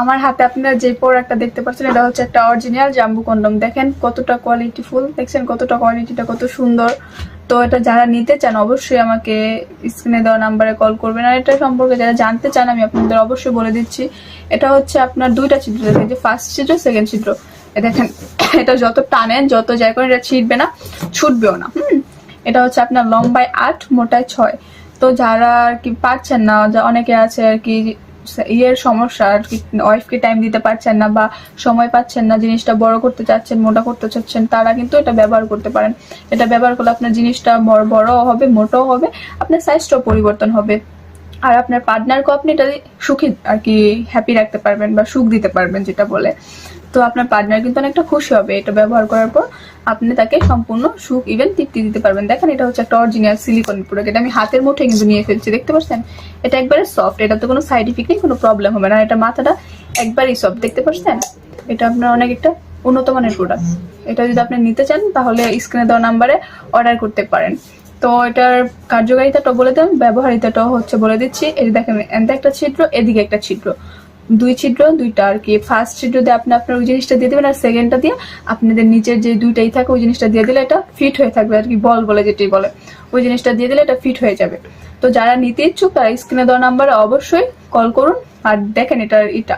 আমার হাতে আপনারা যে প্রোডাক্টটা দেখতে পাচ্ছেন এটা হচ্ছে একটা অরিজিনাল জাম্বু কন্ডম। দেখেন কতটা কোয়ালিটিফুল, দেখছেন কতটা কোয়ালিটিটা কত সুন্দর। তো এটা যারা নিতে চান অবশ্যই আমাকে স্ক্রিনে দেওয়া নাম্বারে কল করবেন। আর এটা সম্পর্কে যারা জানতে চান আমি আপনাদের অবশ্যই বলে দিচ্ছি। এটা হচ্ছে আপনার দুইটা ছিদ্র, দেখেন যে ফার্স্ট ছিদ্র সেকেন্ড ছিদ্র। দেখেন এটা যত টানেন যত যাই করেন এটা ছিটবে না, ছুটবেও না। এটা হচ্ছে আপনার লম্বায় 8 মোটায় 6। তো যারা আর কি পাচ্ছেন না, অনেকে আছে আর কি ইয়ের সমস্যা আর কি, ওয়াইফকে টাইম দিতে পারছেন না বা সময় পাচ্ছেন না, জিনিসটা বড় করতে চাচ্ছেন, মোটা করতে চাচ্ছেন, তারা কিন্তু এটা ব্যবহার করতে পারেন। এটা ব্যবহার করলে আপনার জিনিসটা বড় হবে, মোটাও হবে, আপনার সাইজটাও পরিবর্তন হবে। আর আপনার পার্টনারকেও আপনি এটা সুখী আর কি হ্যাপি রাখতে পারবেন বা সুখ দিতে পারবেন যেটা বলে। তো আপনার পার্টনার কিন্তু অনেকটা খুশি হবে এটা ব্যবহার করার পর। আপনি তাকে সম্পূর্ণ সুখ ইভেন তৃপ্তি দিতে পারবেন। দেখেন এটা হচ্ছে একটা অরিজিনাল সিলিকন প্রোডাক্ট। এটা আমি হাতের মুঠে কিন্তু নিয়ে ফেলছি, দেখতে পাচ্ছেন এটা একবারে সফট, এটা তো কোনো সাইড ইফেক্ট নেই, কোনো প্রবলেম হবে না। এটা মাথাটা একবারই সফট, দেখতে পাচ্ছেন। এটা আপনার অনেক একটা উন্নত মানের প্রোডাক্ট। এটা যদি আপনি নিতে চান তাহলে স্ক্রিনে দেওয়া নাম্বারে অর্ডার করতে পারেন। তো এটার কার্যকারিতাটা বলে দেন, ব্যবহারিতাটাও হচ্ছে বলে দিচ্ছি। এই দেখেন এদিকে একটা ছিদ্র, এদিকে একটা ছিদ্র, দুই ছিদ্র দুইটা আর কি। ফার্স্ট ছিদ্র দিয়ে আপনি আপনার ওই জিনিসটা দিয়ে দেবেন, আর সেকেন্ডটা দিয়ে আপনাদের নিচের যে দুইটাই থাকে ওই জিনিসটা দিয়ে দিলে এটা ফিট হয়ে থাকবে আর কি, বল বলে যেটাই বলে, ওই জিনিসটা দিয়ে দিলে এটা ফিট হয়ে যাবে। তো যারা নিতে ইচ্ছুক তারা স্ক্রিনে দেওয়া নাম্বারে অবশ্যই কল করুন। আর দেখেন এটা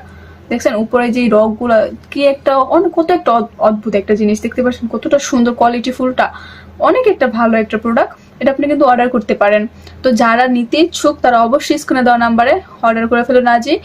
দেখছেন উপরে যে রক গুলা কি একটা অনেক, কত একটা অদ্ভুত একটা জিনিস, দেখতে পাচ্ছেন কতটা সুন্দর কোয়ালিটি ফুলটা, অনেক একটা ভালো একটা প্রোডাক্ট। এটা আপনি কিন্তু অর্ডার করতে পারেন। তো যারা নিতে ইচ্ছুক তারা অবশ্যই স্ক্রিনে দেওয়া নাম্বারে অর্ডার করে ফেলুন আজই।